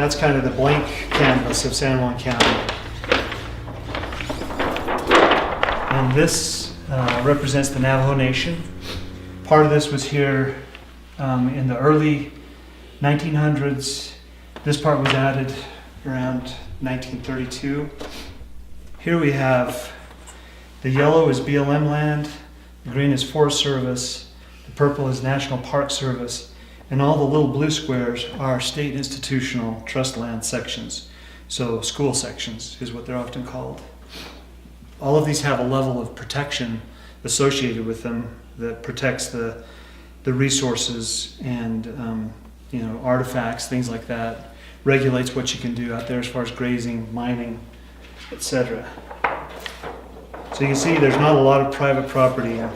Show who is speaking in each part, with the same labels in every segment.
Speaker 1: That's kind of the blank canvas of San Juan County. And this represents the Navajo Nation. Part of this was here in the early 1900s. This part was added around 1932. Here we have the yellow is BLM land, the green is Forest Service, the purple is National Park Service, and all the little blue squares are state institutional trust land sections. So school sections is what they're often called. All of these have a level of protection associated with them that protects the resources and artifacts, things like that, regulates what you can do out there as far as grazing, mining, etc. So you can see there's not a lot of private property in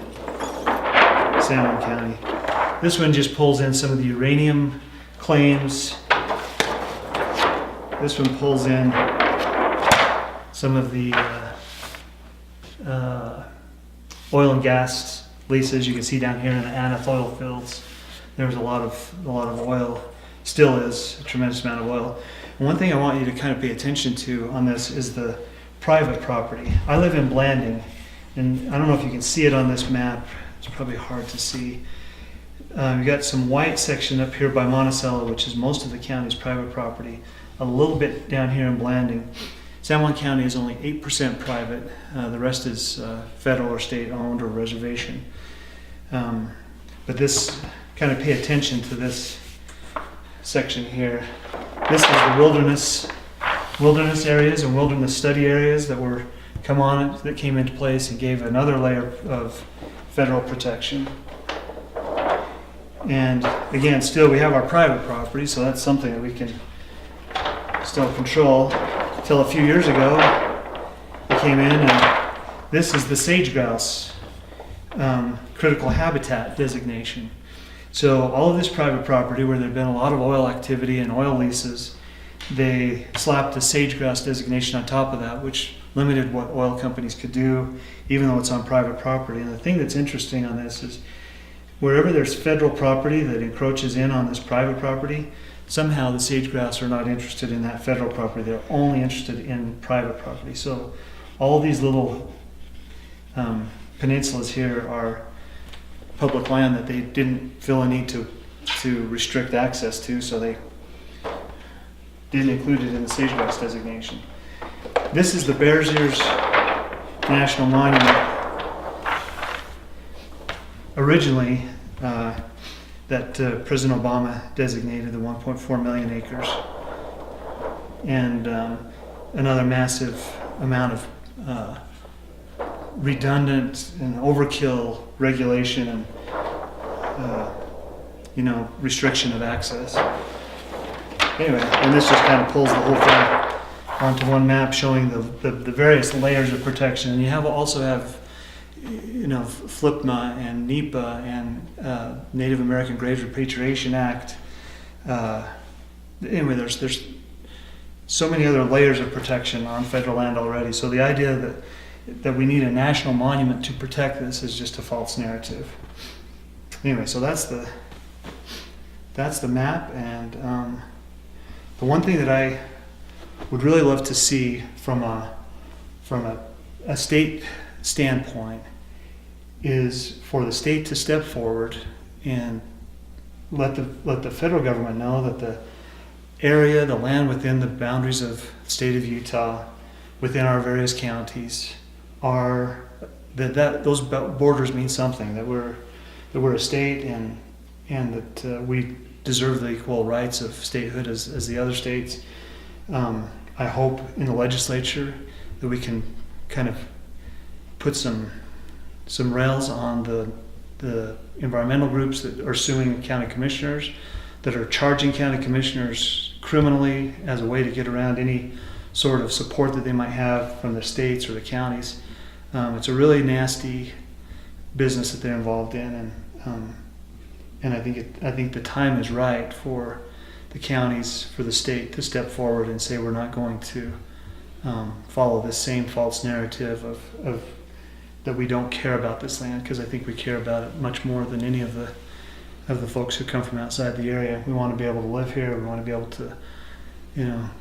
Speaker 1: San Juan County. This one just pulls in some of the uranium claims. This one pulls in some of the oil and gas leases. You can see down here in the Aneth oil fields, there was a lot of oil, still is a tremendous amount of oil. And one thing I want you to kind of pay attention to on this is the private property. I live in Blanding, and I don't know if you can see it on this map. It's probably hard to see. You've got some white section up here by Monticello, which is most of the county's private property. A little bit down here in Blanding. San Juan County is only 8% private. The rest is federal or state owned or reservation. But this, kind of pay attention to this section here. This is the wilderness areas and wilderness study areas that came into place and gave another layer of federal protection. And again, still we have our private property, so that's something that we can still control. Till a few years ago, we came in and this is the Sage Grouse critical habitat designation. So all of this private property where there had been a lot of oil activity and oil leases, they slapped a Sage Grouse designation on top of that, which limited what oil companies could do, even though it's on private property. And the thing that's interesting on this is wherever there's federal property that encroaches in on this private property, somehow the sage grouse are not interested in that federal property. They're only interested in private property. So all these little peninsulas here are public land that they didn't feel a need to restrict access to, so they didn't include it in the sage grouse designation. This is the Bears Ears National Monument. Originally, that President Obama designated the 1.4 million acres, and another massive amount of redundant and overkill regulation and restriction of access. Anyway, and this just kind of pulls the whole thing onto one map, showing the various layers of protection. And you also have FLIPMA and NEPA and Native American Graves Repatriation Act. Anyway, there's so many other layers of protection on federal land already. So the idea that we need a national monument to protect this is just a false narrative. Anyway, so that's the map, and the one thing that I would really love to see from a state standpoint is for the state to step forward and let the federal government know that the area, the land within the boundaries of the state of Utah, within our various counties, are that those borders mean something. That we're a state and that we deserve the equal rights of statehood as the other states. I hope in the legislature that we can kind of put some rails on the environmental groups that are suing county commissioners, that are charging county commissioners criminally as a way to get around any sort of support that they might have from the states or the counties. It's a really nasty business that they're involved in, and I think the time is right for the counties, for the state to step forward and say we're not going to follow this same false narrative of that we don't care about this land, because I think we care about it much more than any of the folks who come from outside the area. We want to be able to live here. We want to be able to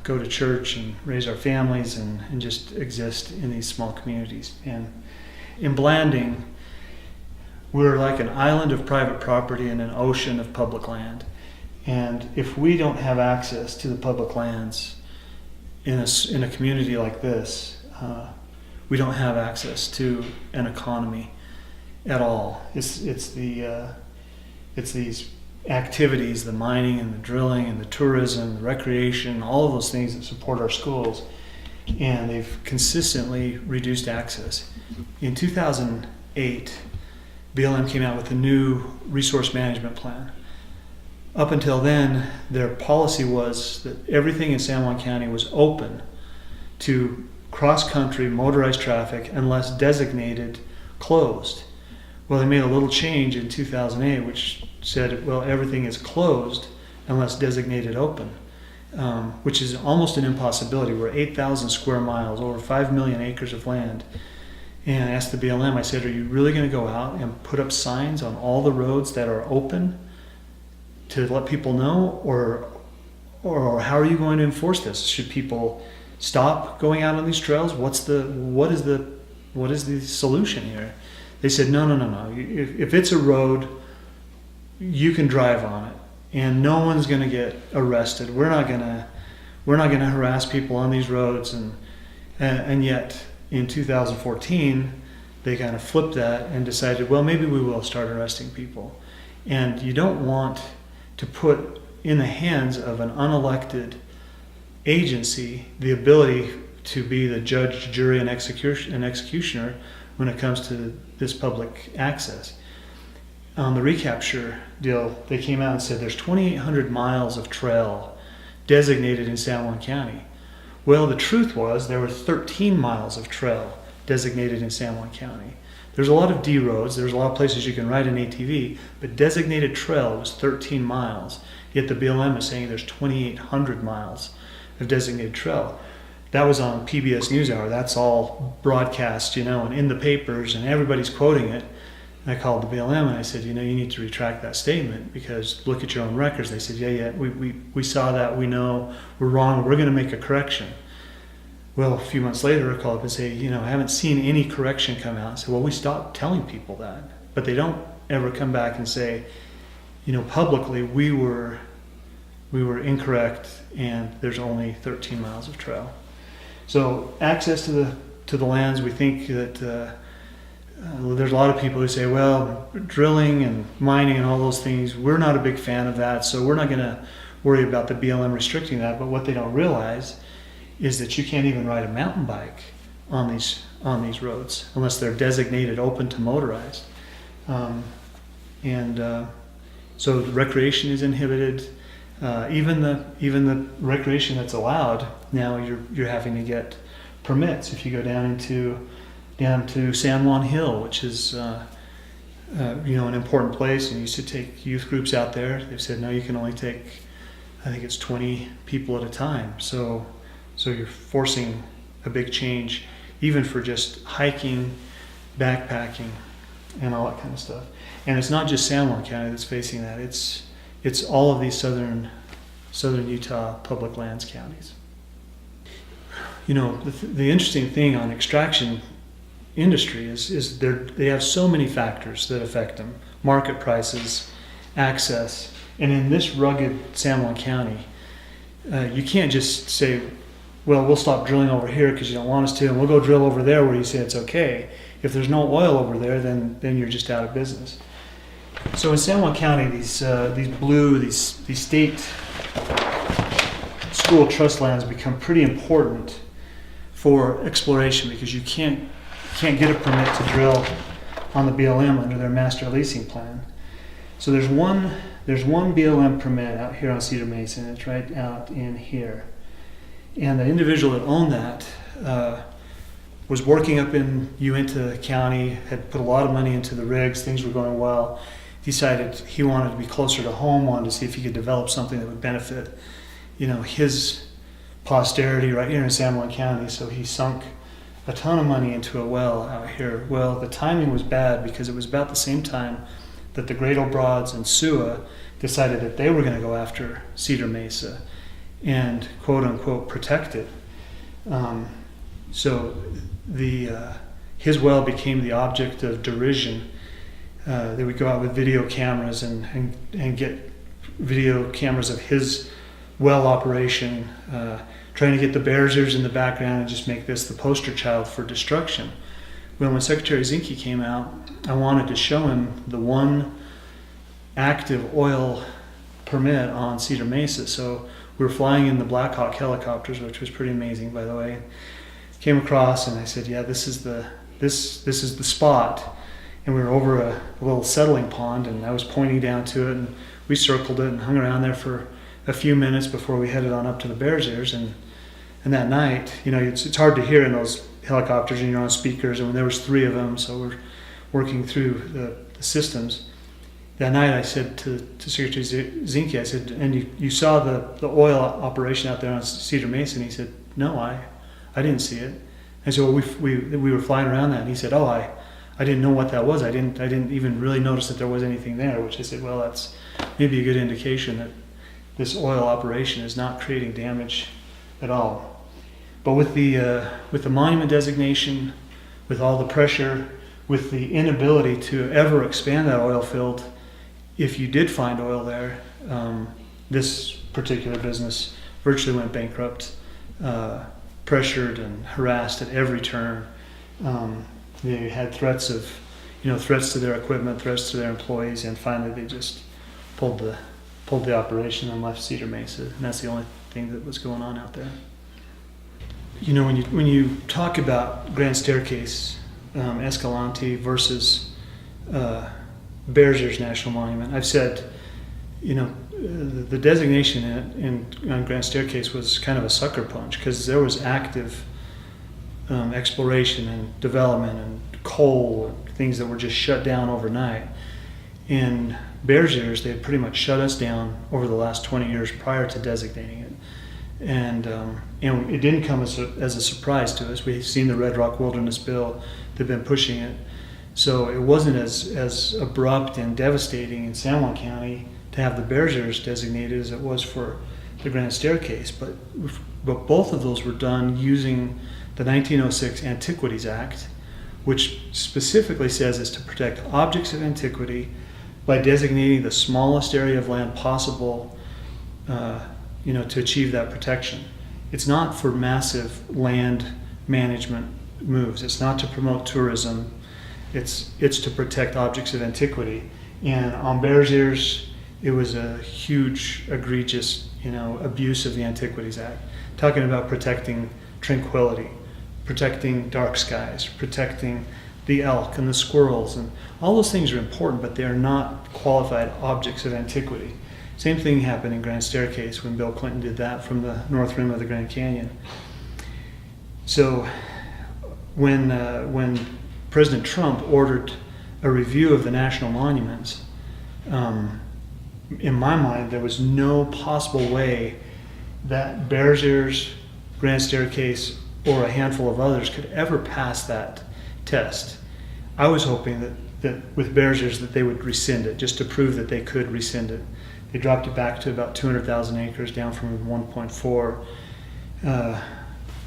Speaker 1: go to church and raise our families and just exist in these small communities. And in Blanding, we're like an island of private property and an ocean of public land. And if we don't have access to the public lands in a community like this, we don't have access to an economy at all. It's these activities, the mining and the drilling and the tourism, the recreation, all of those things that support our schools, and they've consistently reduced access. In 2008, BLM came out with a new resource management plan. Up until then, their policy was that everything in San Juan County was open to cross-country motorized traffic unless designated closed. Well, they made a little change in 2008, which said, well, everything is closed unless designated open, which is almost an impossibility. We're 8,000 square miles, over 5 million acres of land. And I asked the BLM, I said, are you really going to go out and put up signs on all the roads that are open to let people know, or how are you going to enforce this? Should people stop going out on these trails? What is the solution here? They said, no. If it's a road, you can drive on it, and no one's going to get arrested. We're not going to harass people on these roads, and yet in 2014 they kind of flipped that and decided, well, maybe we will start arresting people. And you don't want to put in the hands of an unelected agency the ability to be the judge, jury, and executioner when it comes to this public access. On the recapture deal, they came out and said there's 2,800 miles of trail designated in San Juan County. Well, the truth was there were 13 miles of trail designated in San Juan County. There's a lot of D roads, there's a lot of places you can ride an ATV, but designated trail was 13 miles. Yet the BLM is saying there's 2,800 miles of designated trail. That was on PBS NewsHour. That's all broadcast, and in the papers, and everybody's quoting it. And I called the BLM and I said, you need to retract that statement because look at your own records. They said, yeah, we saw that, we know, we're wrong, we're going to make a correction. Well, a few months later, I call up and say, I haven't seen any correction come out. I said, well, we stopped telling people that. But they don't ever come back and say, publicly, we were incorrect and there's only 13 miles of trail. So access to the lands, we think that there's a lot of people who say, well, drilling and mining and all those things, we're not a big fan of that, so we're not going to worry about the BLM restricting that. But what they don't realize is that you can't even ride a mountain bike on these roads unless they're designated open to motorized. So recreation is inhibited. Even the recreation that's allowed now, you're having to get permits if you go down to San Juan Hill, which is an important place, and used to take youth groups out there. They've said no, you can only take, I think it's 20 people at a time. So you're forcing a big change, even for just hiking, backpacking, and all that kind of stuff. And it's not just San Juan County that's facing that. It's all of these southern Utah public lands counties. The interesting thing on extraction industry is they have so many factors that affect them: market prices, access, and in this rugged San Juan County, you can't just say, well, we'll stop drilling over here because you don't want us to, and we'll go drill over there where you say it's okay. If there's no oil over there, then you're just out of business. So in San Juan County, these state school trust lands become pretty important for exploration because you can't get a permit to drill on the BLM under their master leasing plan. So there's one BLM permit out here on Cedar Mesa, and it's right out in here. And the individual that owned that was working up in Uinta County, had put a lot of money into the rigs, things were going well. Decided he wanted to be closer to home, wanted to see if he could develop something that would benefit, his posterity right here in San Juan County. So he sunk a ton of money into a well out here. Well, the timing was bad because it was about the same time that the Great Broads and SUWA decided that they were going to go after Cedar Mesa. and quote unquote protect it. So his well became the object of derision. They would go out with video cameras and get video cameras of his well operation, trying to get the Bears Ears in the background and just make this the poster child for destruction. Well, when Secretary Zinke came out, I wanted to show him the one active oil permit on Cedar Mesa. So we were flying in the Black Hawk helicopters, which was pretty amazing, by the way. Came across and I said, yeah, this is the spot. And we were over a little settling pond, and I was pointing down to it, and we circled it and hung around there for a few minutes before we headed on up to the Bears Ears. And that night, it's hard to hear in those helicopters, and you're on speakers, and there was 3 of them, so we're working through the systems. That night I said to Secretary Zinke, I said, and you saw the oil operation out there on Cedar Mesa? And he said, no, I didn't see it. I said, well, we were flying around that. And he said, oh, I didn't know what that was. I didn't even really notice that there was anything there, which I said, well, that's maybe a good indication that this oil operation is not creating damage at all. But with the monument designation, with all the pressure, with the inability to ever expand that oil field, if you did find oil there, this particular business virtually went bankrupt, pressured and harassed at every turn. They had threats to their equipment, threats to their employees, and finally they just pulled the operation and left Cedar Mesa, and that's the only thing that was going on out there. When you talk about Grand Staircase, Escalante versus Bears Ears National Monument, I've said, the designation on Grand Staircase was kind of a sucker punch, because there was active exploration and development and coal, things that were just shut down overnight. In Bears Ears, they had pretty much shut us down over the last 20 years prior to designating it. And it didn't come as a surprise to us. We've seen the Red Rock Wilderness Bill. They've been pushing it. So it wasn't as abrupt and devastating in San Juan County to have the Bears Ears designated as it was for the Grand Staircase. But both of those were done using the 1906 Antiquities Act, which specifically says it's to protect objects of antiquity by designating the smallest area of land possible to achieve that protection. It's not for massive land management moves. It's not to promote tourism. It's to protect objects of antiquity. And on Bears Ears, it was a huge, egregious, abuse of the Antiquities Act. Talking about protecting tranquility, protecting dark skies, protecting the elk and the squirrels, and all those things are important, but they are not qualified objects of antiquity. Same thing happened in Grand Staircase when Bill Clinton did that from the north rim of the Grand Canyon. So when President Trump ordered a review of the national monuments, in my mind, there was no possible way that Bears Ears, Grand Staircase, or a handful of others could ever pass that test. I was hoping that with Bears Ears that they would rescind it, just to prove that they could rescind it. They dropped it back to about 200,000 acres, down from 1.4.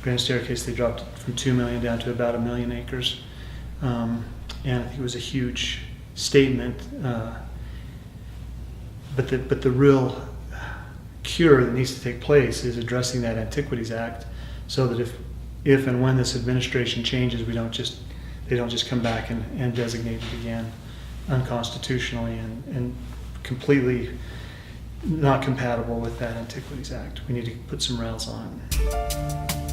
Speaker 1: Grand Staircase, they dropped it from 2 million down to about 1 million acres. And I think it was a huge statement. But the real cure that needs to take place is addressing that Antiquities Act, so that if and when this administration changes, they don't just come back and designate it again unconstitutionally and completely not compatible with that Antiquities Act. We need to put some rails on it.